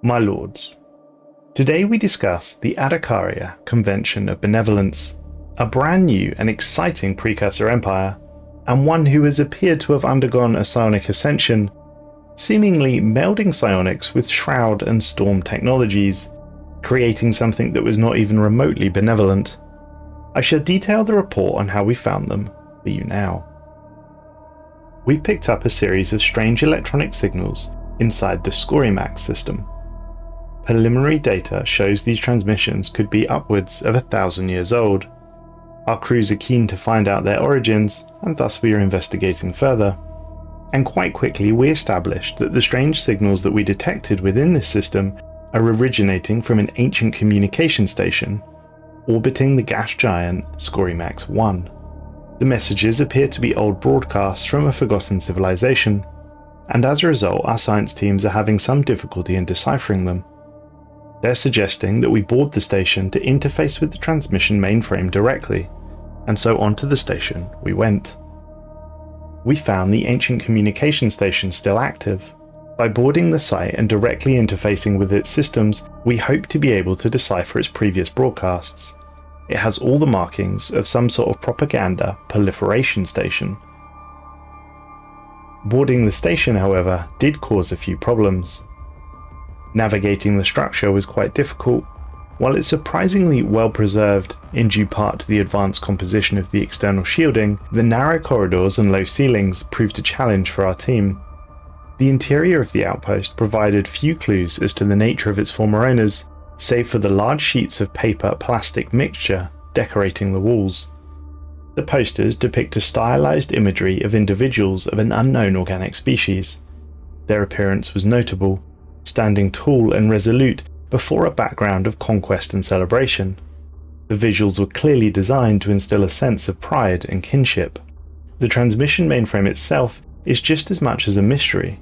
My lords, today we discuss the AdAkkaria Convention of Benevolence, a brand new and exciting precursor empire, and one who has appeared to have undergone a psionic ascension, seemingly melding psionics with shroud and storm technologies, creating something that was not even remotely benevolent. I shall detail the report on how we found them for you now. We picked up a series of strange electronic signals inside the Scorimax system. Preliminary data shows these transmissions could be upwards of 1,000 years old. Our crews are keen to find out their origins, and thus we are investigating further. And quite quickly we established that the strange signals that we detected within this system are originating from an ancient communication station orbiting the gas giant Scorimax 1. The messages appear to be old broadcasts from a forgotten civilization, and as a result our science teams are having some difficulty in deciphering them. They're suggesting that we board the station to interface with the transmission mainframe directly, and so onto the station we went. We found the ancient communication station still active. By boarding the site and directly interfacing with its systems, we hope to be able to decipher its previous broadcasts. It has all the markings of some sort of propaganda proliferation station. Boarding the station, however, did cause a few problems. Navigating the structure was quite difficult. While it's surprisingly well preserved, in due part to the advanced composition of the external shielding, the narrow corridors and low ceilings proved a challenge for our team. The interior of the outpost provided few clues as to the nature of its former owners, save for the large sheets of paper-plastic mixture decorating the walls. The posters depict a stylized imagery of individuals of an unknown organic species. Their appearance was notable, standing tall and resolute before a background of conquest and celebration. The visuals were clearly designed to instill a sense of pride and kinship. The transmission mainframe itself is just as much as a mystery.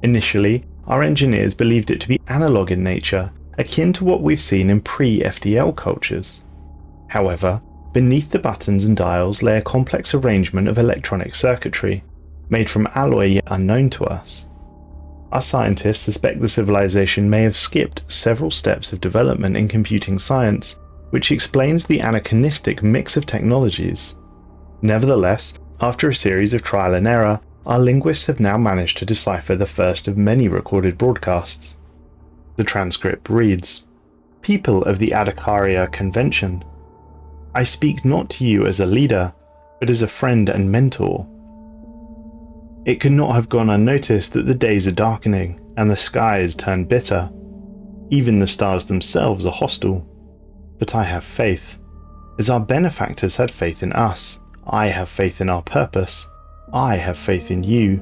Initially, our engineers believed it to be analog in nature, akin to what we've seen in pre-FDL cultures. However, beneath the buttons and dials lay a complex arrangement of electronic circuitry, made from alloy yet unknown to us. Our scientists suspect the civilization may have skipped several steps of development in computing science, which explains the anachronistic mix of technologies. Nevertheless, after a series of trial and error, our linguists have now managed to decipher the first of many recorded broadcasts. The transcript reads, "People of the AdAkkaria Convention, I speak not to you as a leader, but as a friend and mentor. It could not have gone unnoticed that the days are darkening and the skies turn bitter. Even the stars themselves are hostile. But I have faith. As our benefactors had faith in us, I have faith in our purpose. I have faith in you.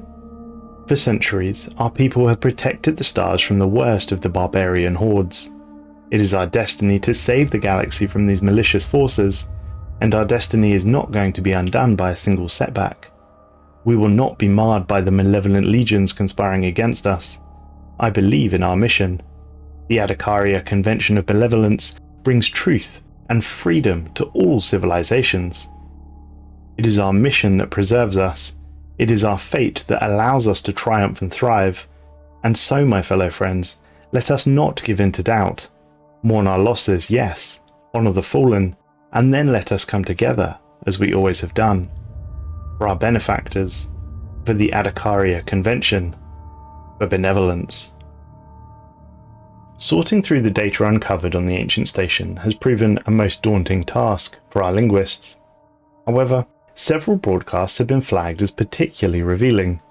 For centuries, our people have protected the stars from the worst of the barbarian hordes. It is our destiny to save the galaxy from these malicious forces, and our destiny is not going to be undone by a single setback. We will not be marred by the malevolent legions conspiring against us. I believe in our mission. The AdAkkaria Convention of Benevolence brings truth and freedom to all civilizations. It is our mission that preserves us. It is our fate that allows us to triumph and thrive. And so, my fellow friends, let us not give in to doubt. Mourn our losses, yes, honor the fallen, and then let us come together, as we always have done. For our benefactors, for the AdAkkaria Convention, for benevolence." Sorting through the data uncovered on the ancient station has proven a most daunting task for our linguists. However, several broadcasts have been flagged as particularly revealing.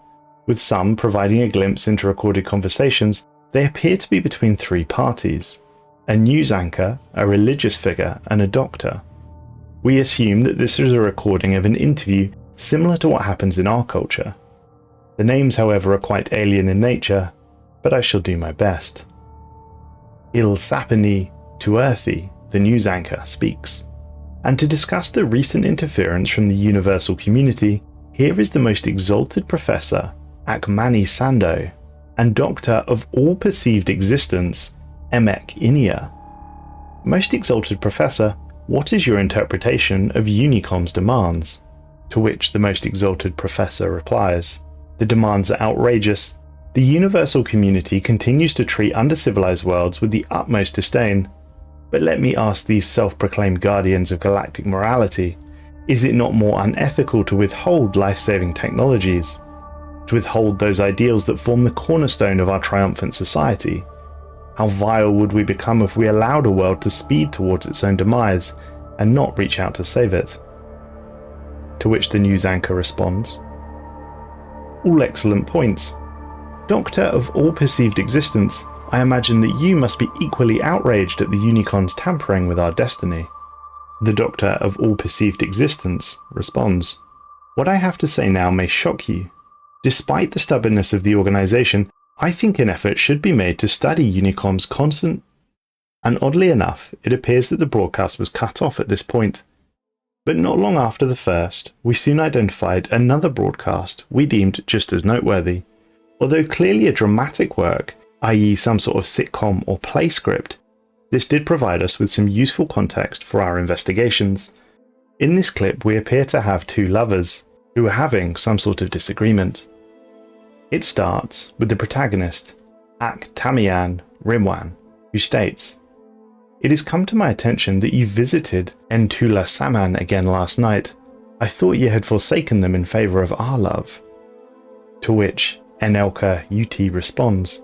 With some providing a glimpse into recorded conversations, they appear to be between three parties: a news anchor, a religious figure, and a doctor. We assume that this is a recording of an interview similar to what happens in our culture. The names, however, are quite alien in nature, but I shall do my best. Il Sapani Tuerthi, the news anchor, speaks. And to discuss the recent interference from the universal community, here is the most exalted professor, Akmani Sando, and doctor of all perceived existence, Emek Inia. Most exalted professor, what is your interpretation of Unicom's demands? To which the most exalted professor replies, "The demands are outrageous. The universal community continues to treat under-civilized worlds with the utmost disdain. But let me ask these self-proclaimed guardians of galactic morality, is it not more unethical to withhold life-saving technologies? To withhold those ideals that form the cornerstone of our triumphant society? How vile would we become if we allowed a world to speed towards its own demise and not reach out to save it? To which the news anchor responds, all excellent points. Doctor of all perceived existence, I imagine that you must be equally outraged at the Unicorns tampering with our destiny. The Doctor of all perceived existence responds, what I have to say now may shock you. Despite the stubbornness of the organisation, I think an effort should be made to study Unicom's constant... And oddly enough, it appears that the broadcast was cut off at this point. But not long after the first, we soon identified another broadcast we deemed just as noteworthy. Although clearly a dramatic work, i.e. some sort of sitcom or play script, this did provide us with some useful context for our investigations. In this clip we appear to have two lovers, who are having some sort of disagreement. It starts with the protagonist, AdAkkaria Convention, who states, it has come to my attention that you visited Entula Saman again last night. I thought you had forsaken them in favour of our love. To which Enelka UT responds,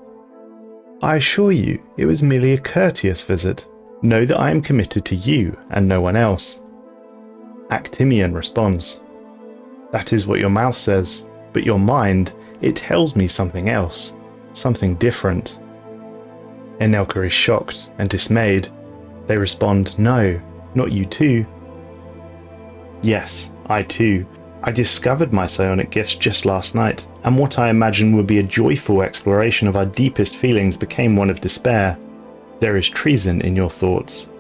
I assure you it was merely a courteous visit. Know that I am committed to you and no one else. Actimian responds, that is what your mouth says, but your mind, it tells me something else, something different. Enelka is shocked and dismayed. They respond, no, not you too. Yes, I too. I discovered my psionic gifts just last night, and what I imagined would be a joyful exploration of our deepest feelings became one of despair. There is treason in your thoughts.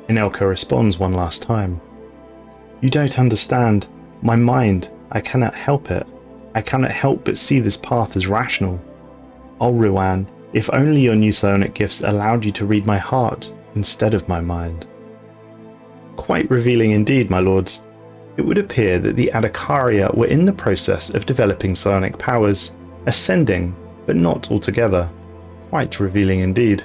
Enelka responds one last time. You don't understand. My mind, I cannot help it. I cannot help but see this path as rational. Oh Ruan, if only your new psionic gifts allowed you to read my heart instead of my mind. Quite revealing indeed, my lords. It would appear that the AdAkkaria were in the process of developing psionic powers, ascending, but not altogether. Quite revealing indeed.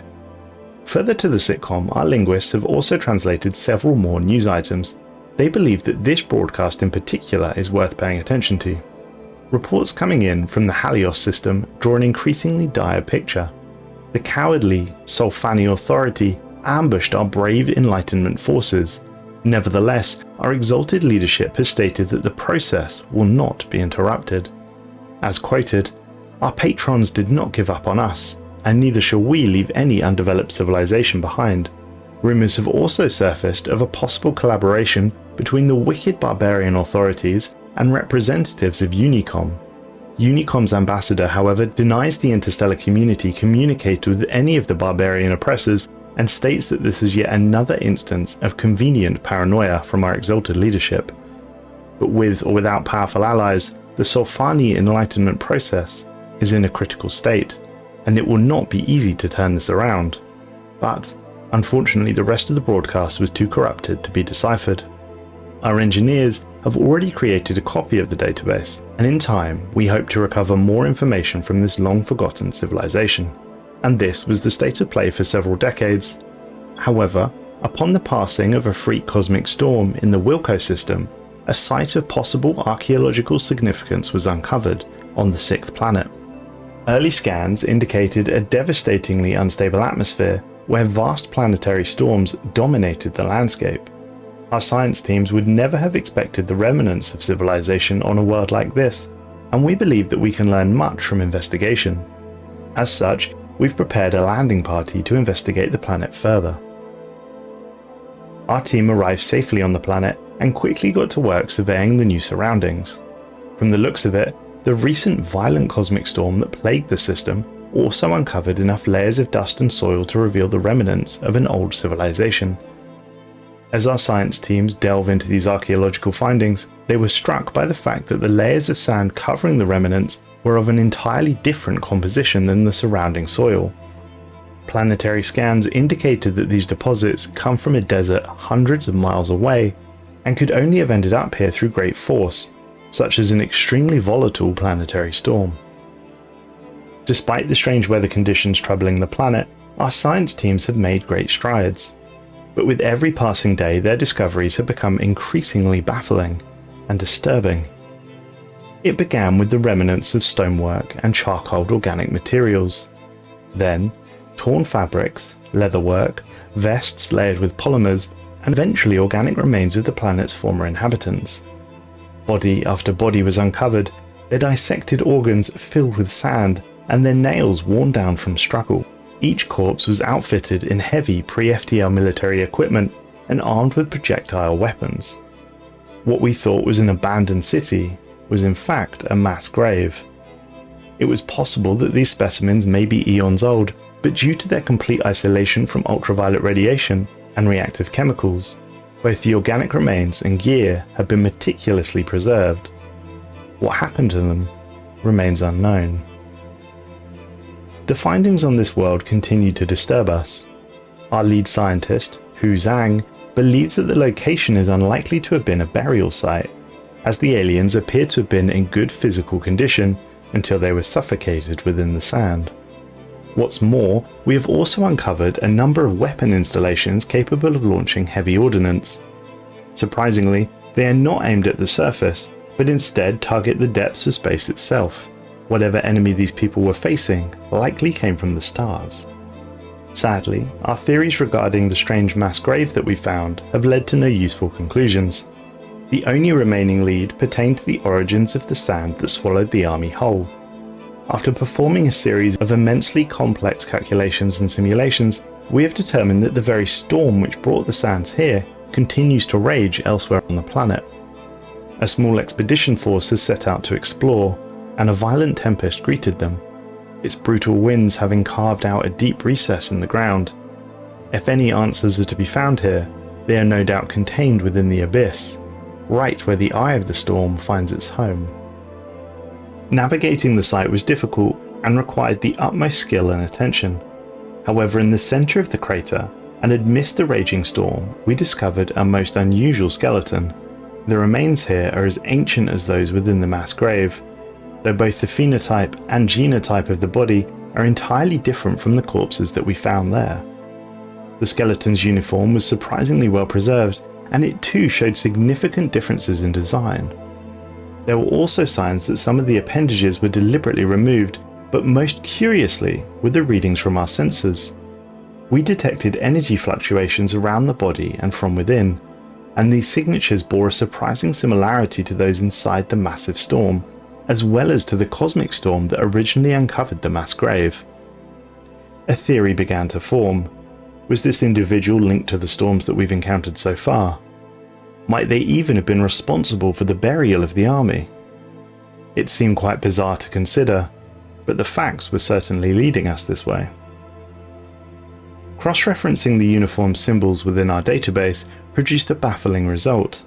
Further to the sitcom, our linguists have also translated several more news items. They believe that this broadcast in particular is worth paying attention to. Reports coming in from the Halios system draw an increasingly dire picture. The cowardly Solfani Authority ambushed our brave Enlightenment forces. Nevertheless, our exalted leadership has stated that the process will not be interrupted. As quoted, our patrons did not give up on us, and neither shall we leave any undeveloped civilization behind. Rumours have also surfaced of a possible collaboration between the wicked barbarian authorities and representatives of Unicom. Unicom's ambassador, however, denies the interstellar community communicated with any of the barbarian oppressors and states that this is yet another instance of convenient paranoia from our exalted leadership. But with or without powerful allies, the Solfani Enlightenment process is in a critical state, and it will not be easy to turn this around. But, unfortunately, the rest of the broadcast was too corrupted to be deciphered. Our engineers have already created a copy of the database, and in time we hope to recover more information from this long-forgotten civilization. And this was the state of play for several decades. However, upon the passing of a freak cosmic storm in the Wilko system, a site of possible archaeological significance was uncovered on the 6th planet. Early scans indicated a devastatingly unstable atmosphere where vast planetary storms dominated the landscape. Our science teams would never have expected the remnants of civilization on a world like this, and we believe that we can learn much from investigation. As such, we've prepared a landing party to investigate the planet further. Our team arrived safely on the planet and quickly got to work surveying the new surroundings. From the looks of it, the recent violent cosmic storm that plagued the system also uncovered enough layers of dust and soil to reveal the remnants of an old civilization. As our science teams delve into these archaeological findings, they were struck by the fact that the layers of sand covering the remnants were of an entirely different composition than the surrounding soil. Planetary scans indicated that these deposits come from a desert hundreds of miles away and could only have ended up here through great force, such as an extremely volatile planetary storm. Despite the strange weather conditions troubling the planet, our science teams have made great strides. But with every passing day, their discoveries have become increasingly baffling and disturbing. It began with the remnants of stonework and charcoaled organic materials. Then, torn fabrics, leatherwork, vests layered with polymers, and eventually organic remains of the planet's former inhabitants. Body after body was uncovered, their dissected organs filled with sand, and their nails worn down from struggle. Each corpse was outfitted in heavy pre-FTL military equipment and armed with projectile weapons. What we thought was an abandoned city was in fact a mass grave. It was possible that these specimens may be eons old, but due to their complete isolation from ultraviolet radiation and reactive chemicals, both the organic remains and gear have been meticulously preserved. What happened to them remains unknown. The findings on this world continue to disturb us. Our lead scientist, Hu Zhang, believes that the location is unlikely to have been a burial site, as the aliens appear to have been in good physical condition until they were suffocated within the sand. What's more, we have also uncovered a number of weapon installations capable of launching heavy ordnance. Surprisingly, they are not aimed at the surface, but instead target the depths of space itself. Whatever enemy these people were facing likely came from the stars. Sadly, our theories regarding the strange mass grave that we found have led to no useful conclusions. The only remaining lead pertained to the origins of the sand that swallowed the army whole. After performing a series of immensely complex calculations and simulations, we have determined that the very storm which brought the sands here continues to rage elsewhere on the planet. A small expedition force has set out to explore, and a violent tempest greeted them, its brutal winds having carved out a deep recess in the ground. If any answers are to be found here, they are no doubt contained within the abyss, right where the eye of the storm finds its home. Navigating the site was difficult and required the utmost skill and attention. However, in the centre of the crater, and amidst the raging storm, we discovered a most unusual skeleton. The remains here are as ancient as those within the mass grave, though both the phenotype and genotype of the body are entirely different from the corpses that we found there. The skeleton's uniform was surprisingly well preserved, and it too showed significant differences in design. There were also signs that some of the appendages were deliberately removed, but most curiously were the readings from our sensors. We detected energy fluctuations around the body and from within, and these signatures bore a surprising similarity to those inside the massive storm, as well as to the cosmic storm that originally uncovered the mass grave. A theory began to form. Was this individual linked to the storms that we've encountered so far? Might they even have been responsible for the burial of the army? It seemed quite bizarre to consider, but the facts were certainly leading us this way. Cross-referencing the uniform symbols within our database produced a baffling result.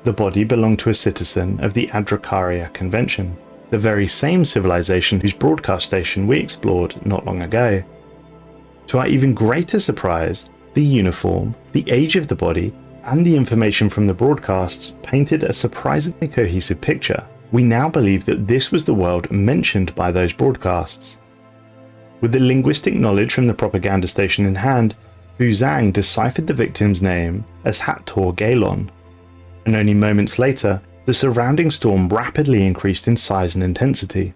The body belonged to a citizen of the AdAkkaria Convention, the very same civilization whose broadcast station we explored not long ago. To our even greater surprise, the uniform, the age of the body, and the information from the broadcasts painted a surprisingly cohesive picture. We now believe that this was the world mentioned by those broadcasts. With the linguistic knowledge from the propaganda station in hand, Hu Zhang deciphered the victim's name as Hathor Galon, and only moments later, the surrounding storm rapidly increased in size and intensity.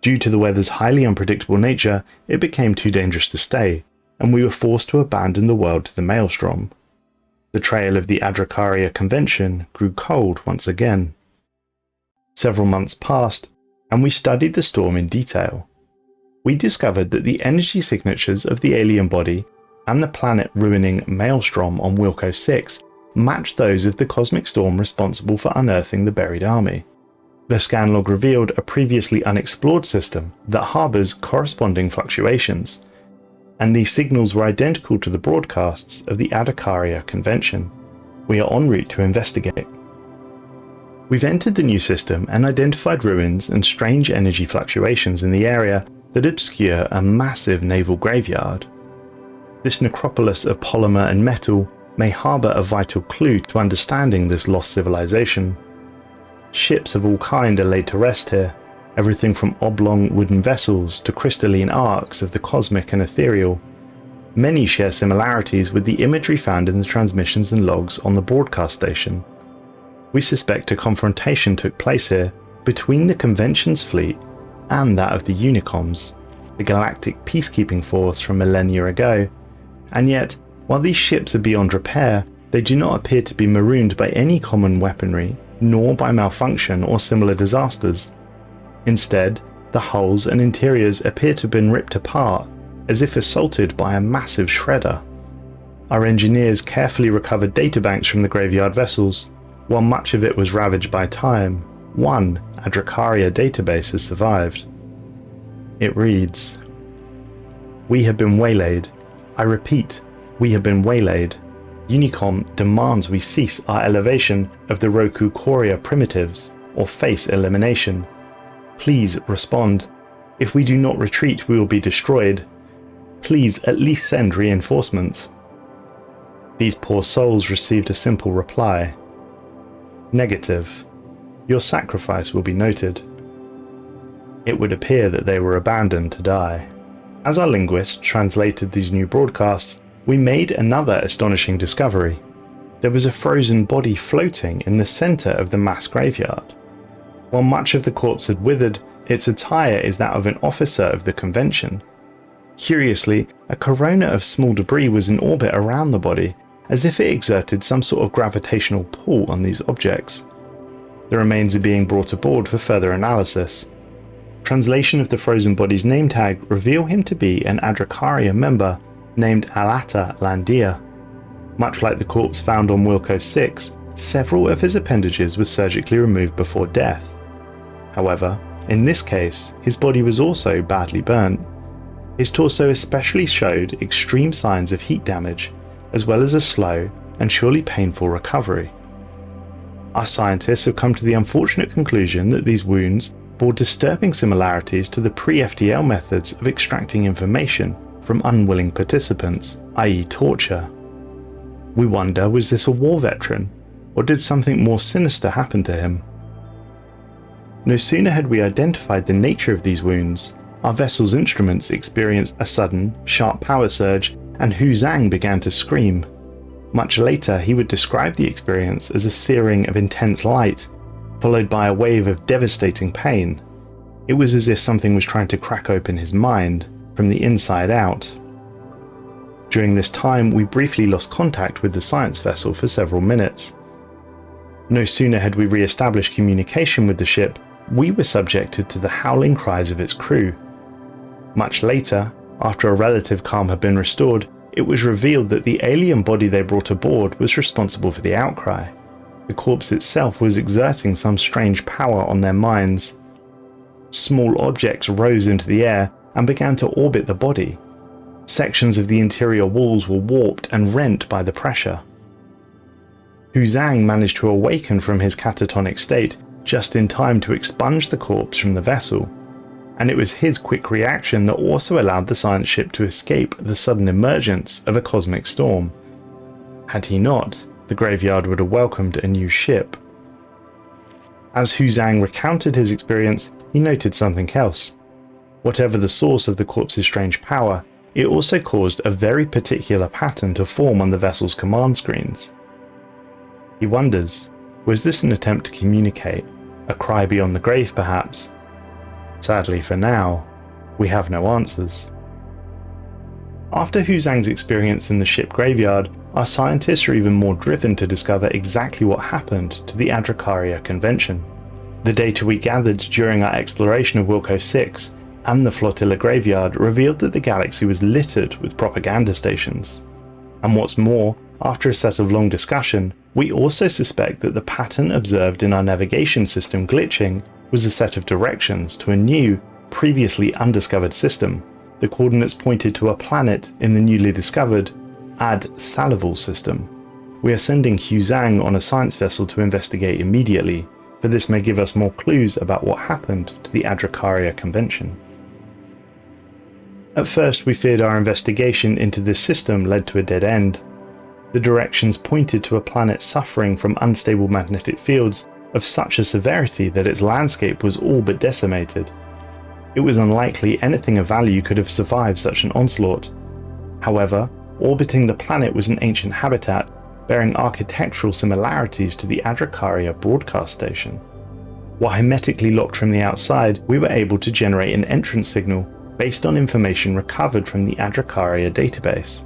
Due to the weather's highly unpredictable nature, it became too dangerous to stay, and we were forced to abandon the world to the maelstrom. The trail of the AdAkkaria Convention grew cold once again. Several months passed, and we studied the storm in detail. We discovered that the energy signatures of the alien body and the planet-ruining maelstrom on Wilko 6 matched those of the cosmic storm responsible for unearthing the buried army. The scan log revealed a previously unexplored system that harbours corresponding fluctuations, and these signals were identical to the broadcasts of the AdAkkaria Convention. We are en route to investigate. We've entered the new system and identified ruins and strange energy fluctuations in the area that obscure a massive naval graveyard. This necropolis of polymer and metal may harbour a vital clue to understanding this lost civilization. Ships of all kind are laid to rest here, everything from oblong wooden vessels to crystalline arcs of the cosmic and ethereal. Many share similarities with the imagery found in the transmissions and logs on the broadcast station. We suspect a confrontation took place here between the Convention's fleet and that of the Unicoms, the galactic peacekeeping force from millennia ago, and yet, while these ships are beyond repair, they do not appear to be marooned by any common weaponry, nor by malfunction or similar disasters. Instead, the hulls and interiors appear to have been ripped apart, as if assaulted by a massive shredder. Our engineers carefully recovered databanks from the graveyard vessels. While much of it was ravaged by time, one AdAkkaria database has survived. It reads, "We have been waylaid. I repeat, we have been waylaid. Unicom demands we cease our elevation of the Roku Korea primitives or face elimination. Please respond. If we do not retreat, we will be destroyed. Please at least send reinforcements." These poor souls received a simple reply. Negative. Your sacrifice will be noted. It would appear that they were abandoned to die. As our linguist translated these new broadcasts, we made another astonishing discovery. There was a frozen body floating in the center of the mass graveyard. While much of the corpse had withered, its attire is that of an officer of the Convention. Curiously, a corona of small debris was in orbit around the body, as if it exerted some sort of gravitational pull on these objects. The remains are being brought aboard for further analysis. Translation of the frozen body's name tag reveal him to be an AdAkkaria member named Alata Landia. Much like the corpse found on Wilko 6, several of his appendages were surgically removed before death. However, in this case, his body was also badly burnt. His torso especially showed extreme signs of heat damage, as well as a slow and surely painful recovery. Our scientists have come to the unfortunate conclusion that these wounds bore disturbing similarities to the pre-FTL methods of extracting information from unwilling participants, i.e. torture. We wonder, was this a war veteran, or did something more sinister happen to him? No sooner had we identified the nature of these wounds, our vessel's instruments experienced a sudden, sharp power surge, and Hu Zhang began to scream. Much later, he would describe the experience as a searing of intense light, followed by a wave of devastating pain. It was as if something was trying to crack open his mind, from the inside out. During this time, we briefly lost contact with the science vessel for several minutes. No sooner had we re-established communication with the ship, we were subjected to the howling cries of its crew. Much later, after a relative calm had been restored, it was revealed that the alien body they brought aboard was responsible for the outcry. The corpse itself was exerting some strange power on their minds. Small objects rose into the air and began to orbit the body. Sections of the interior walls were warped and rent by the pressure. Hu Zhang managed to awaken from his catatonic state just in time to expunge the corpse from the vessel, and it was his quick reaction that also allowed the science ship to escape the sudden emergence of a cosmic storm. Had he not, the graveyard would have welcomed a new ship. As Hu Zhang recounted his experience, he noted something else. Whatever the source of the corpse's strange power, it also caused a very particular pattern to form on the vessel's command screens. He wonders, was this an attempt to communicate? A cry beyond the grave, perhaps? Sadly for now, we have no answers. After Hu Zhang's experience in the ship graveyard, our scientists are even more driven to discover exactly what happened to the AdAkkaria Convention. The data we gathered during our exploration of Wilko 6 and the flotilla graveyard revealed that the galaxy was littered with propaganda stations. And what's more, after a set of long discussion, we also suspect that the pattern observed in our navigation system glitching was a set of directions to a new, previously undiscovered system. The coordinates pointed to a planet in the newly discovered adSalivul system. We are sending Hu Zhang on a science vessel to investigate immediately, for this may give us more clues about what happened to the AdAkkaria Convention. At first we feared our investigation into this system led to a dead end. The directions pointed to a planet suffering from unstable magnetic fields of such a severity that its landscape was all but decimated. It was unlikely anything of value could have survived such an onslaught. However, orbiting the planet was an ancient habitat bearing architectural similarities to the AdAkkaria broadcast station. While hermetically locked from the outside, we were able to generate an entrance signal based on information recovered from the AdAkkaria database.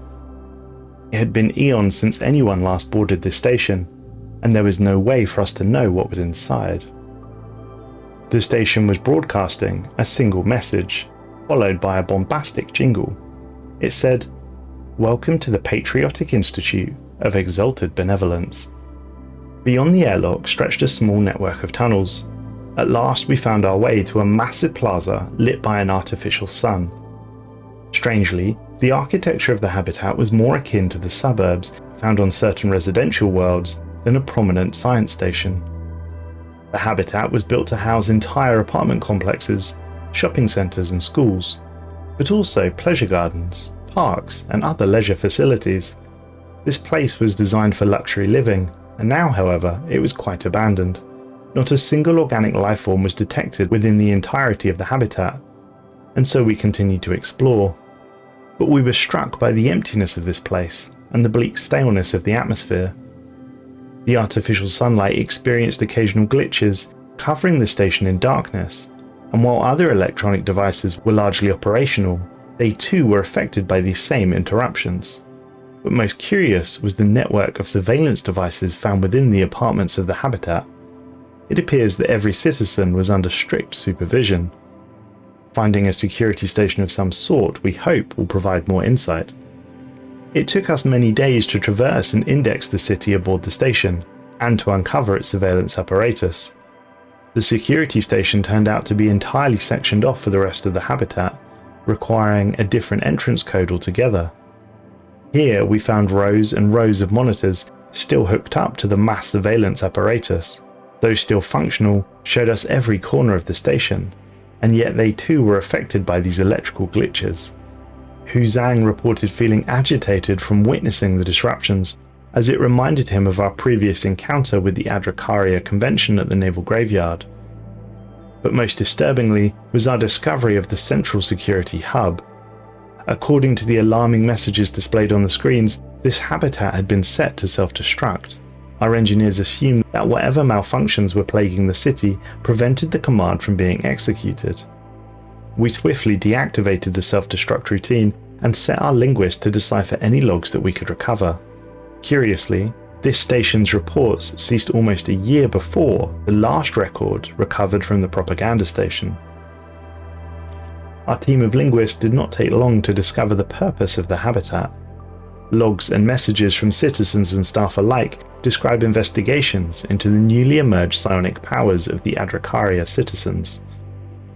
It had been eons since anyone last boarded this station, and there was no way for us to know what was inside. The station was broadcasting a single message, followed by a bombastic jingle. It said, "Welcome to the Patriotic Institute of Exalted Benevolence." Beyond the airlock stretched a small network of tunnels. At last we found our way to a massive plaza lit by an artificial sun. Strangely, the architecture of the habitat was more akin to the suburbs found on certain residential worlds than a prominent science station. The habitat was built to house entire apartment complexes, shopping centres and schools, but also pleasure gardens, parks and other leisure facilities. This place was designed for luxury living, and now, however, it was quite abandoned. Not a single organic life form was detected within the entirety of the habitat, and so we continued to explore. But we were struck by the emptiness of this place and the bleak staleness of the atmosphere. The artificial sunlight experienced occasional glitches, covering the station in darkness, and while other electronic devices were largely operational, they too were affected by these same interruptions. But most curious was the network of surveillance devices found within the apartments of the habitat. It appears that every citizen was under strict supervision. Finding a security station of some sort, we hope, will provide more insight. It took us many days to traverse and index the city aboard the station, and to uncover its surveillance apparatus. The security station turned out to be entirely sectioned off for the rest of the habitat, requiring a different entrance code altogether. Here we found rows and rows of monitors still hooked up to the mass surveillance apparatus. Those still functional showed us every corner of the station, and yet they too were affected by these electrical glitches. Hu Zhang reported feeling agitated from witnessing the disruptions, as it reminded him of our previous encounter with the AdAkkaria Convention at the Naval Graveyard. But most disturbingly was our discovery of the central security hub. According to the alarming messages displayed on the screens, this habitat had been set to self-destruct. Our engineers assumed that whatever malfunctions were plaguing the city prevented the command from being executed. We swiftly deactivated the self-destruct routine and set our linguist to decipher any logs that we could recover. Curiously, this station's reports ceased almost a year before the last record recovered from the propaganda station. Our team of linguists did not take long to discover the purpose of the habitat. Logs and messages from citizens and staff alike describe investigations into the newly emerged psionic powers of the AdAkkaria citizens.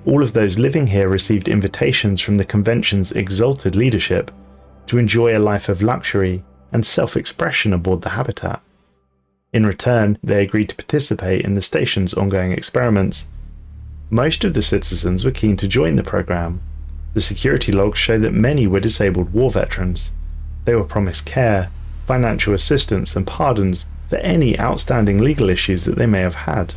All of those living here received invitations from the convention's exalted leadership to enjoy a life of luxury and self-expression aboard the habitat. In return, they agreed to participate in the station's ongoing experiments. Most of the citizens were keen to join the program. The security logs show that many were disabled war veterans. They were promised care, financial assistance and pardons for any outstanding legal issues that they may have had.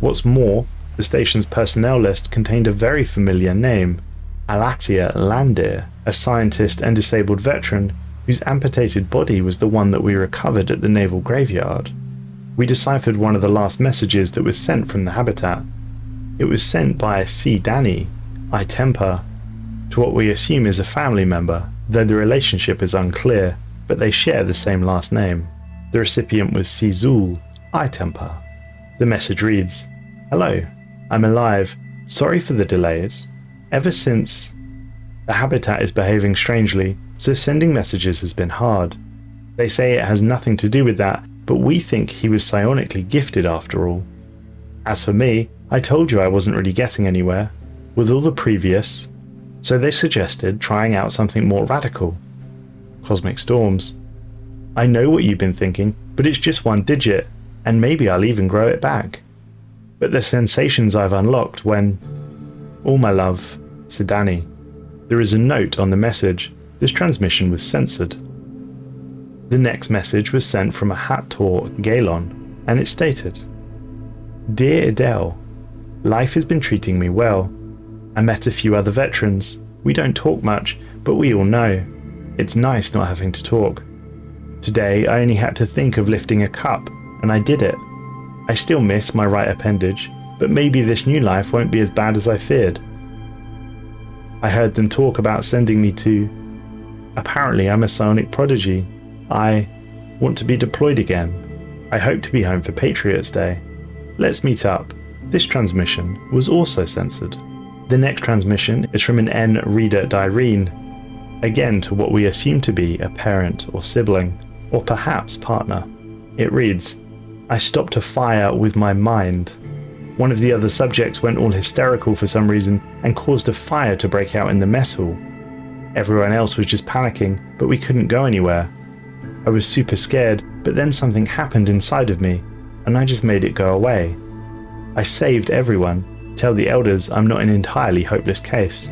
What's more, the station's personnel list contained a very familiar name, Alatia Landir, a scientist and disabled veteran whose amputated body was the one that we recovered at the Naval Graveyard. We deciphered one of the last messages that was sent from the habitat. It was sent by C. Danny, I Temper, to what we assume is a family member, though the relationship is unclear, but they share the same last name. The recipient was Sizul, I Temper. The message reads, "Hello, I'm alive. Sorry for the delays. Ever since the habitat is behaving strangely, so sending messages has been hard. They say it has nothing to do with that, but we think he was psionically gifted after all. As for me, I told you I wasn't really getting anywhere with all the previous, so they suggested trying out something more radical. Cosmic storms. I know what you've been thinking, but it's just one digit, and maybe I'll even grow it back. But the sensations I've unlocked when... All my love, Sidani." There is a note on the message. This transmission was censored. The next message was sent from a Hathor Galon, and it stated, Dear Adele, life has been treating me well. I met a few other veterans. We don't talk much, but we all know. It's nice not having to talk. Today I only had to think of lifting a cup, and I did it. I still miss my right appendage, but maybe this new life won't be as bad as I feared. I heard them talk about sending me to... Apparently I'm a psionic prodigy. I want to be deployed again. I hope to be home for Patriots Day. Let's meet up. This transmission was also censored. The next transmission is from an N. reader Dyrene, again to what we assume to be a parent or sibling, or perhaps partner. It reads, I stopped a fire with my mind. One of the other subjects went all hysterical for some reason and caused a fire to break out in the mess hall. Everyone else was just panicking, but we couldn't go anywhere. I was super scared, but then something happened inside of me, and I just made it go away. I saved everyone. Tell the elders I'm not an entirely hopeless case.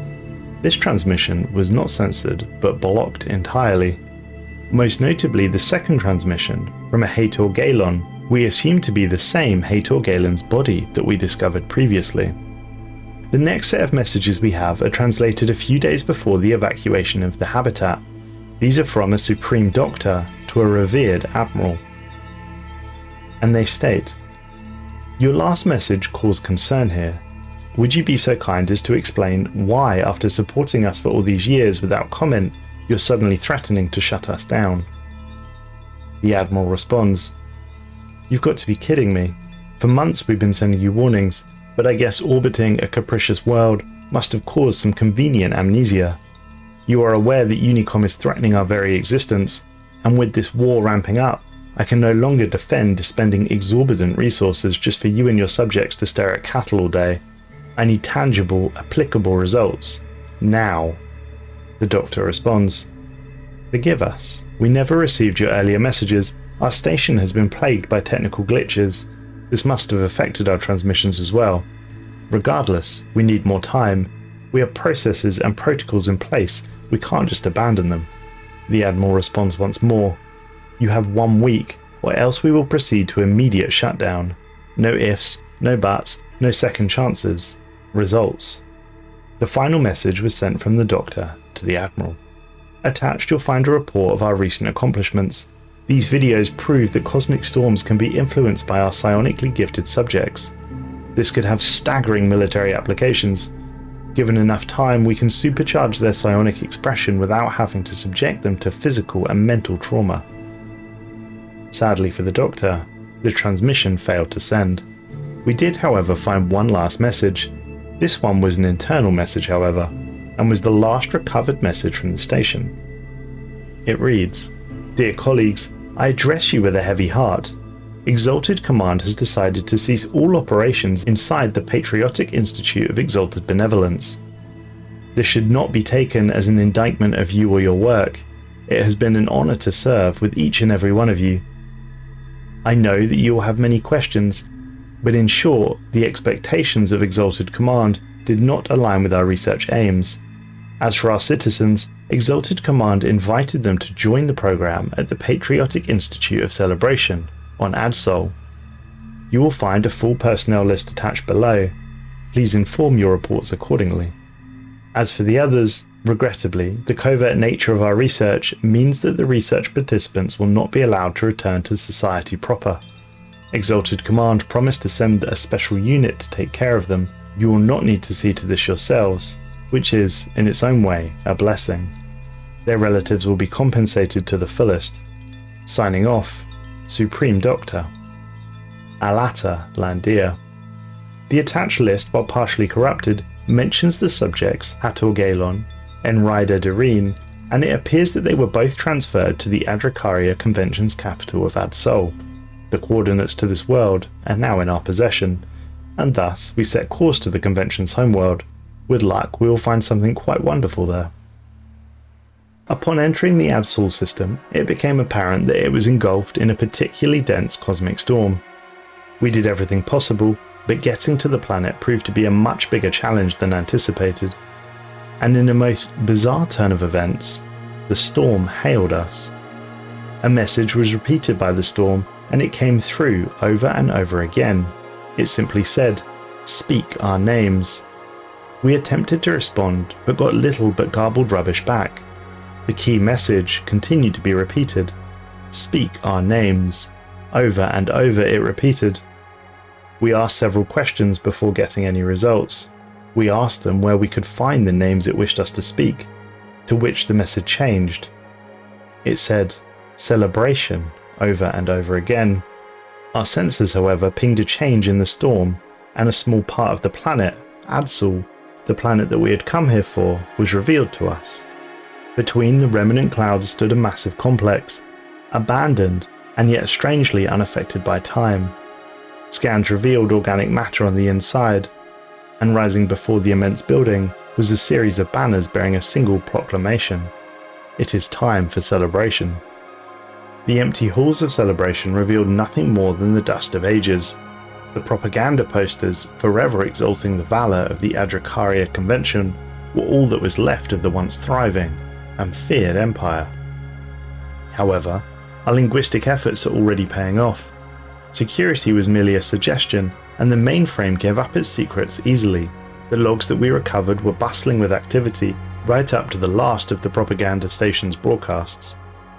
This transmission was not censored, but blocked entirely. Most notably the second transmission, from a Hator Galon, we assume to be the same Hator Galon's body that we discovered previously. The next set of messages we have are translated a few days before the evacuation of the habitat. These are from a Supreme Doctor to a revered Admiral. And they state, Your last message caused concern here. Would you be so kind as to explain why, after supporting us for all these years without comment, you're suddenly threatening to shut us down? The Admiral responds, You've got to be kidding me. For months we've been sending you warnings, but I guess orbiting a capricious world must have caused some convenient amnesia. You are aware that Unicom is threatening our very existence, and with this war ramping up, I can no longer defend spending exorbitant resources just for you and your subjects to stare at cattle all day. I need tangible, applicable results. Now. The Doctor responds, Forgive us. We never received your earlier messages. Our station has been plagued by technical glitches. This must have affected our transmissions as well. Regardless, we need more time. We have processes and protocols in place. We can't just abandon them. The Admiral responds once more. You have 1 week, or else we will proceed to immediate shutdown. No ifs, no buts, no second chances. Results. The final message was sent from the Doctor to the Admiral. Attached you'll find a report of our recent accomplishments. These videos prove that cosmic storms can be influenced by our psionically gifted subjects. This could have staggering military applications. Given enough time, we can supercharge their psionic expression without having to subject them to physical and mental trauma. Sadly for the Doctor, the transmission failed to send. We did, however, find one last message. This one was an internal message, however, and was the last recovered message from the station. It reads, Dear colleagues, I address you with a heavy heart. Exalted Command has decided to cease all operations inside the Patriotic Institute of Exalted Benevolence. This should not be taken as an indictment of you or your work. It has been an honor to serve with each and every one of you. I know that you will have many questions, but in short, the expectations of Exalted Command did not align with our research aims. As for our citizens, Exalted Command invited them to join the program at the Patriotic Institute of Celebration on adSul. You will find a full personnel list attached below. Please inform your reports accordingly. As for the others, regrettably, the covert nature of our research means that the research participants will not be allowed to return to society proper. Exalted Command promised to send a special unit to take care of them. You will not need to see to this yourselves, which is, in its own way, a blessing. Their relatives will be compensated to the fullest. Signing off, Supreme Doctor. Alata Landia. The attached list, while partially corrupted, mentions the subjects Hator Galon and Ryder Doreen, and it appears that they were both transferred to the AdAkkaria Convention's capital of adSul. The coordinates to this world are now in our possession, and thus we set course to the Convention's homeworld. With luck, we will find something quite wonderful there. Upon entering the adSul system, it became apparent that it was engulfed in a particularly dense cosmic storm. We did everything possible, but getting to the planet proved to be a much bigger challenge than anticipated. And in a most bizarre turn of events, the storm hailed us. A message was repeated by the storm, and it came through over and over again. It simply said, "Speak our names." We attempted to respond, but got little but garbled rubbish back. The key message continued to be repeated. "Speak our names." Over and over it repeated. We asked several questions before getting any results. We asked them where we could find the names it wished us to speak, to which the message changed. It said, "Celebration," over and over again. Our sensors, however, pinged a change in the storm, and a small part of the planet, adSul, the planet that we had come here for, was revealed to us. Between the remnant clouds stood a massive complex, abandoned and yet strangely unaffected by time. Scans revealed organic matter on the inside, and rising before the immense building was a series of banners bearing a single proclamation. It is time for celebration. The empty halls of celebration revealed nothing more than the dust of ages. The propaganda posters, forever exalting the valor of the AdAkkaria Convention, were all that was left of the once thriving and feared empire. However, our linguistic efforts are already paying off. Security was merely a suggestion, and the mainframe gave up its secrets easily. The logs that we recovered were bustling with activity right up to the last of the propaganda station's broadcasts.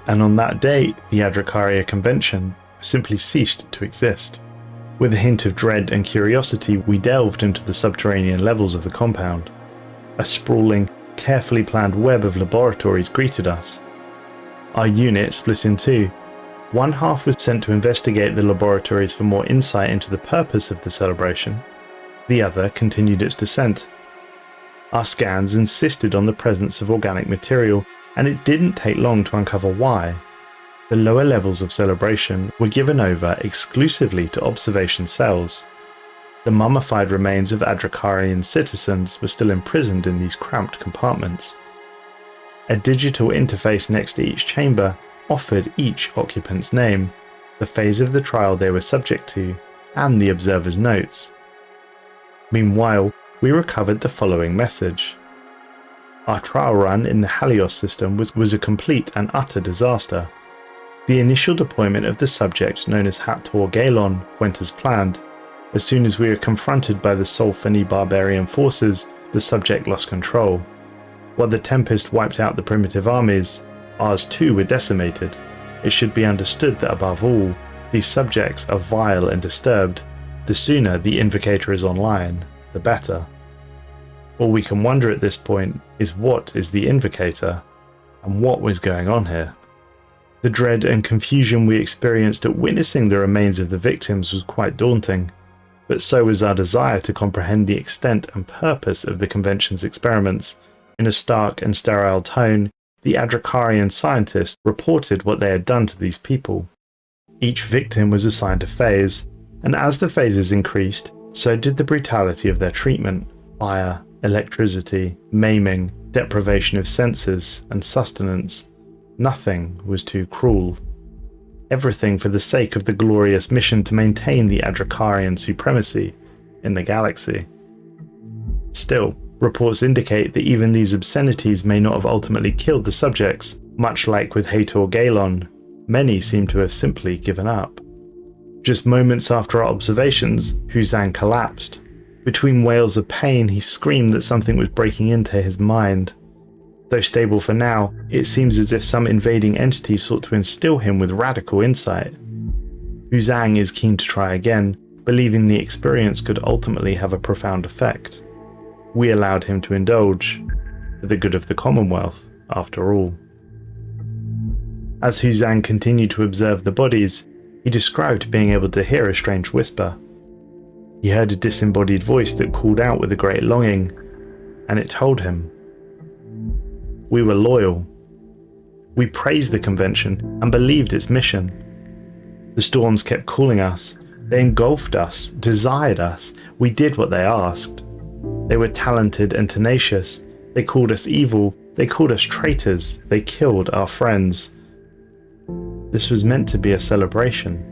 And on that day, the AdAkkaria Convention simply ceased to exist. With a hint of dread and curiosity, we delved into the subterranean levels of the compound. A sprawling, carefully planned web of laboratories greeted us. Our unit split in two. One half was sent to investigate the laboratories for more insight into the purpose of the celebration. The other continued its descent. Our scans insisted on the presence of organic material, and it didn't take long to uncover why. The lower levels of celebration were given over exclusively to observation cells. The mummified remains of AdAkkarian citizens were still imprisoned in these cramped compartments. A digital interface next to each chamber offered each occupant's name, the phase of the trial they were subject to, and the observer's notes. Meanwhile, we recovered the following message. Our trial run in the Helios system was a complete and utter disaster. The initial deployment of the subject, known as Hathor Galon, went as planned. As soon as we were confronted by the Solfani barbarian forces, the subject lost control. While the Tempest wiped out the primitive armies, ours too were decimated. It should be understood that above all, these subjects are vile and disturbed. The sooner the Invocator is online, the better. All we can wonder at this point is what is the Invocator, and what was going on here. The dread and confusion we experienced at witnessing the remains of the victims was quite daunting, but so was our desire to comprehend the extent and purpose of the convention's experiments. In a stark and sterile tone, the AdAkkarian scientists reported what they had done to these people. Each victim was assigned a phase, and as the phases increased, so did the brutality of their treatment. Fire, electricity, maiming, deprivation of senses and sustenance. Nothing was too cruel. Everything for the sake of the glorious mission to maintain the AdAkkarian supremacy in the galaxy. Still, reports indicate that even these obscenities may not have ultimately killed the subjects. Much like with Hathor Galon, many seem to have simply given up. Just moments after our observations, Huzang collapsed. Between wails of pain, he screamed that something was breaking into his mind. Though stable for now, it seems as if some invading entity sought to instill him with radical insight. Huzang is keen to try again, believing the experience could ultimately have a profound effect. We allowed him to indulge, for the good of the Commonwealth, after all. As Huzang continued to observe the bodies, he described being able to hear a strange whisper. He heard a disembodied voice that called out with a great longing, and it told him, "We were loyal. We praised the convention and believed its mission. The storms kept calling us. They engulfed us, desired us. We did what they asked. They were talented and tenacious. They called us evil. They called us traitors. They killed our friends. This was meant to be a celebration."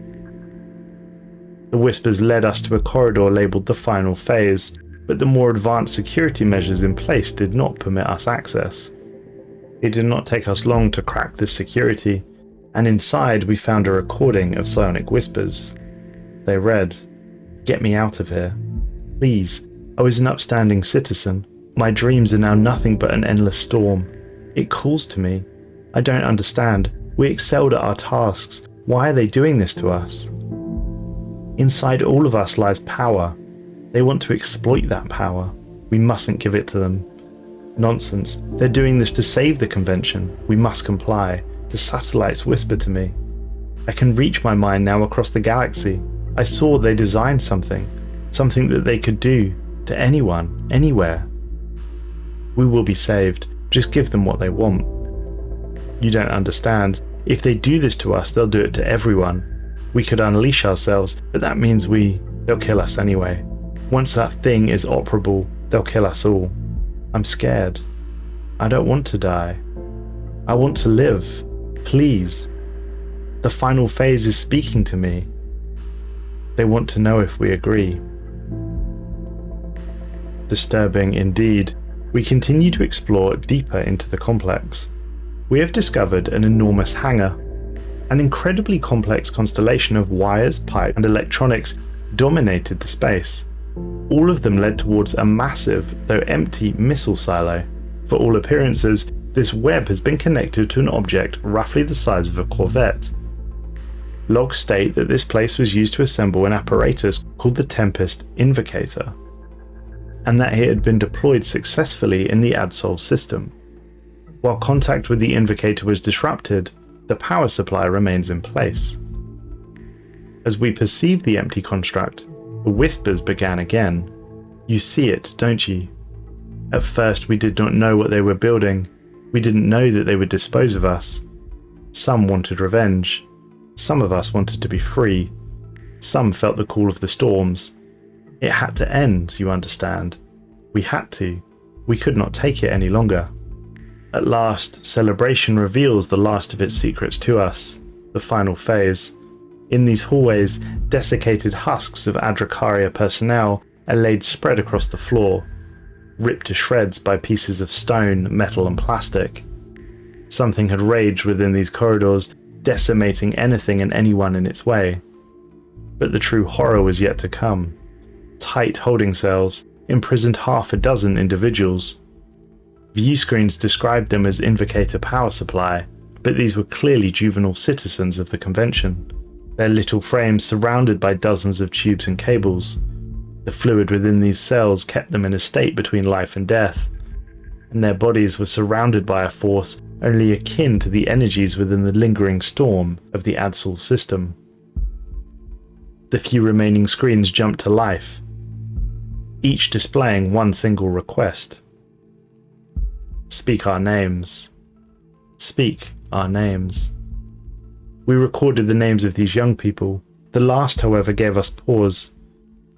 The whispers led us to a corridor labelled the final phase, but the more advanced security measures in place did not permit us access. It did not take us long to crack this security, and inside we found a recording of psionic whispers. They read, Get me out of here. Please. I was an upstanding citizen. My dreams are now nothing but an endless storm. It calls to me. I don't understand. We excelled at our tasks. Why are they doing this to us? Inside all of us lies power. They want to exploit that power. We mustn't give it to them. Nonsense. They're doing this to save the convention. We must comply. The satellites whisper to me. I can reach my mind now across the galaxy. I saw they designed something that they could do to anyone, anywhere. We will be saved. Just give them what they want. You don't understand. If they do this to us, they'll do it to everyone. We could unleash ourselves, but that means they'll kill us anyway. Once that thing is operable, they'll kill us all. I'm scared. I don't want to die. I want to live. Please. The final phase is speaking to me. They want to know if we agree. Disturbing indeed. We continue to explore deeper into the complex. We have discovered an enormous hangar. An incredibly complex constellation of wires, pipe, and electronics dominated the space. All of them led towards a massive, though empty, missile silo. For all appearances, this web has been connected to an object roughly the size of a corvette. Logs state that this place was used to assemble an apparatus called the Tempest Invocator, and that it had been deployed successfully in the adSul system. While contact with the Invocator was disrupted, the power supply remains in place. As we perceive the empty construct, the whispers began again. You see it, don't you? At first we did not know what they were building. We didn't know that they would dispose of us. Some wanted revenge. Some of us wanted to be free. Some felt the call of the storms. It had to end, you understand. We had to. We could not take it any longer. At last, Celebration reveals the last of its secrets to us, the final phase. In these hallways, desiccated husks of AdAkkaria personnel are laid spread across the floor, ripped to shreds by pieces of stone, metal and plastic. Something had raged within these corridors, decimating anything and anyone in its way. But the true horror was yet to come. Tight holding cells imprisoned half a dozen individuals. View screens described them as Invocator power supply, but these were clearly juvenile citizens of the convention. Their little frames surrounded by dozens of tubes and cables. The fluid within these cells kept them in a state between life and death, and their bodies were surrounded by a force only akin to the energies within the lingering storm of the adSul system. The few remaining screens jumped to life, each displaying one single request. Speak our names. Speak our names. We recorded the names of these young people. The last, however, gave us pause.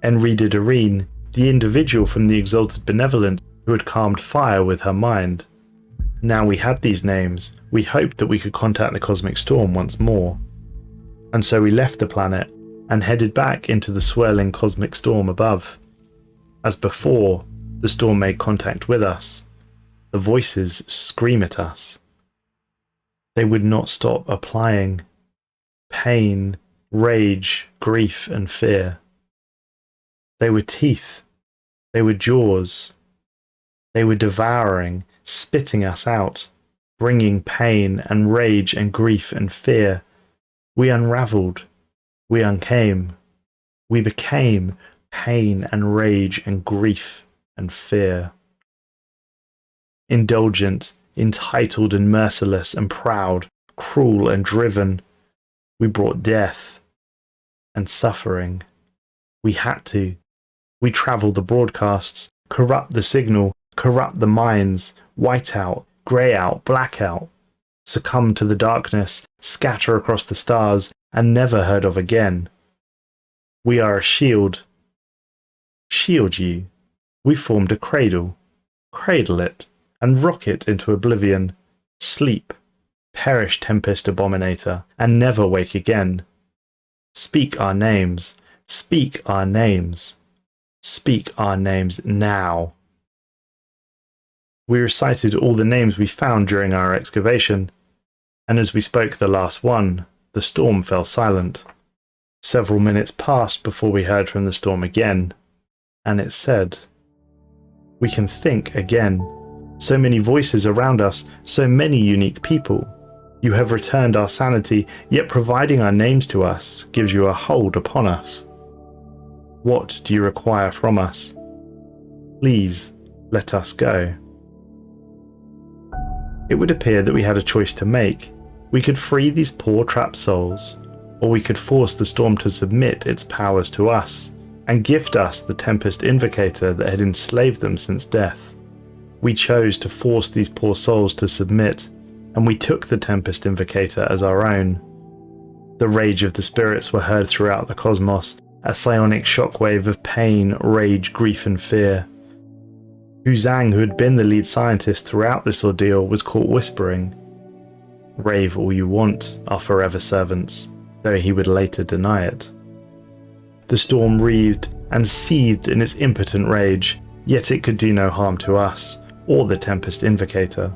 Henri de Doreen, the individual from the Exalted Benevolence who had calmed fire with her mind. Now we had these names, we hoped that we could contact the cosmic storm once more. And so we left the planet and headed back into the swirling cosmic storm above. As before, the storm made contact with us. The voices scream at us. They would not stop applying pain, rage, grief, and fear. They were teeth. They were jaws. They were devouring, spitting us out, bringing pain and rage and grief and fear. We unraveled. We uncame. We became pain and rage and grief and fear. Indulgent, entitled and merciless and proud, cruel and driven, we brought death and suffering. We had to. We travelled the broadcasts, corrupt the signal, corrupt the minds, white out, grey out, black out, succumb to the darkness, scatter across the stars, and never heard of again. We are a shield. Shield you. We formed a cradle. Cradle it, and rock it into oblivion. Sleep. Perish, Tempest Abominator, and never wake again. Speak our names. Speak our names. Speak our names now. We recited all the names we found during our excavation, and as we spoke the last one, the storm fell silent. Several minutes passed before we heard from the storm again, and it said, "We can think again. So many voices around us, so many unique people. You have returned our sanity, yet providing our names to us gives you a hold upon us. What do you require from us? Please let us go." It would appear that we had a choice to make. We could free these poor trapped souls, or we could force the storm to submit its powers to us and gift us the Tempest Invocator that had enslaved them since death. We chose to force these poor souls to submit, and we took the Tempest Invocator as our own. The rage of the spirits were heard throughout the cosmos, a psionic shockwave of pain, rage, grief, and fear. Hu Zhang, who had been the lead scientist throughout this ordeal, was caught whispering, "Rave all you want, our forever servants," though he would later deny it. The storm wreathed and seethed in its impotent rage, yet it could do no harm to us, or the Tempest Invocator.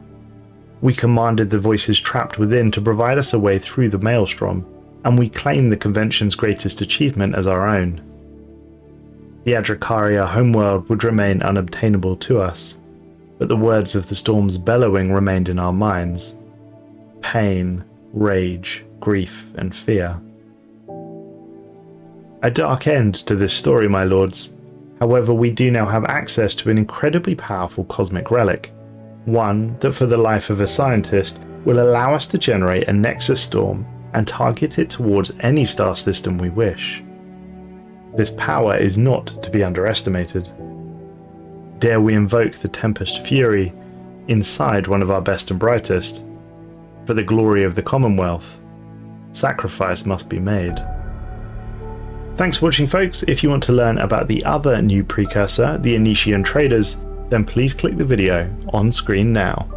We commanded the voices trapped within to provide us a way through the maelstrom, and we claimed the convention's greatest achievement as our own. The AdAkkaria homeworld would remain unobtainable to us, but the words of the storm's bellowing remained in our minds. Pain, rage, grief, and fear. A dark end to this story, my lords. However, we do now have access to an incredibly powerful cosmic relic, one that for the life of a scientist will allow us to generate a nexus storm and target it towards any star system we wish. This power is not to be underestimated. Dare we invoke the Tempest Fury inside one of our best and brightest? For the glory of the Commonwealth, sacrifice must be made. Thanks for watching, folks. If you want to learn about the other new precursor, the Initian Traders, then please click the video on screen now.